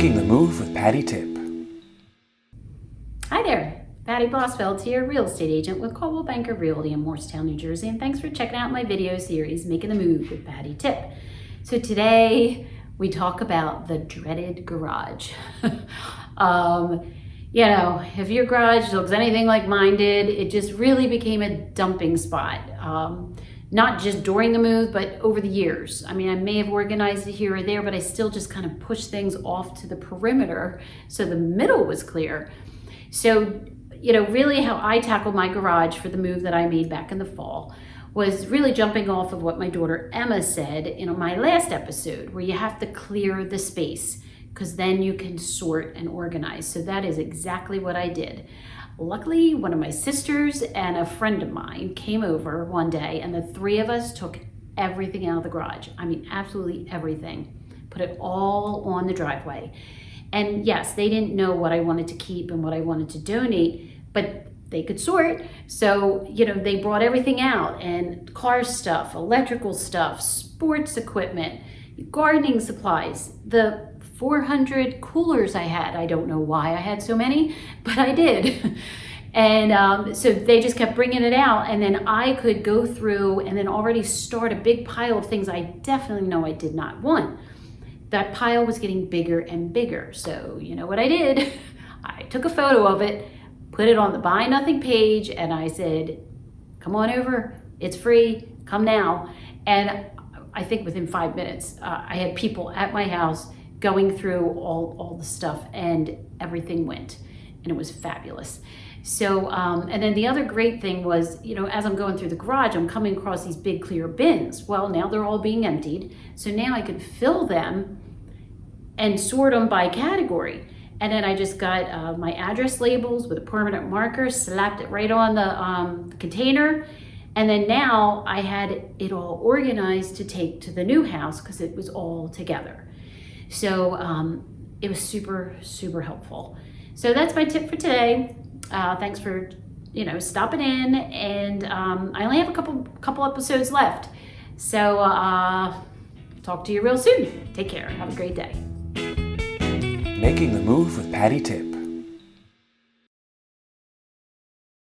Making the Move with Patty Tip. Hi there, Patty Blossfeld here, real estate agent with Coldwell Banker Realty in Morristown, New Jersey, and thanks for checking out my video series, Making the Move with Patty Tip. So today we talk about the dreaded garage. You know, if your garage looks anything like mine did, it just really became a dumping spot. Not just during the move, but over the years. I mean, I may have organized it here or there, but I still just kind of pushed things off to the perimeter so the middle was clear. So, you know, really how I tackled my garage for the move that I made back in the fall was really jumping off of what my daughter Emma said in my last episode, where you have to clear the space because then you can sort and organize. So that is exactly what I did. Luckily, one of my sisters and a friend of mine came over one day and the three of us took everything out of the garage. I mean, absolutely everything. Put it all on the driveway. And yes, they didn't know what I wanted to keep and what I wanted to donate, but they could sort. So, you know, they brought everything out, and car stuff, electrical stuff, sports equipment, gardening supplies, the 400 coolers I had. I don't know why I had so many, but I did. And so they just kept bringing it out, and then I could go through and then already start a big pile of things I definitely know I did not want. That pile was getting bigger and bigger. So you know what I did? I took a photo of it, put it on the Buy Nothing page, and I said, come on over, it's free, come now. And I think within 5 minutes, I had people at my house going through all the stuff, and everything went, and it was fabulous. So, and then the other great thing was, you know, as I'm going through the garage, I'm coming across these big clear bins. Well, now they're all being emptied. So now I could fill them and sort them by category. And then I just got my address labels with a permanent marker, slapped it right on the container. And then now I had it all organized to take to the new house because it was all together. So it was super, super helpful. So that's my tip for today. Thanks for, you know, stopping in, and I only have a couple episodes left. So talk to you real soon. Take care. Have a great day. Making the Move with Patty Tip.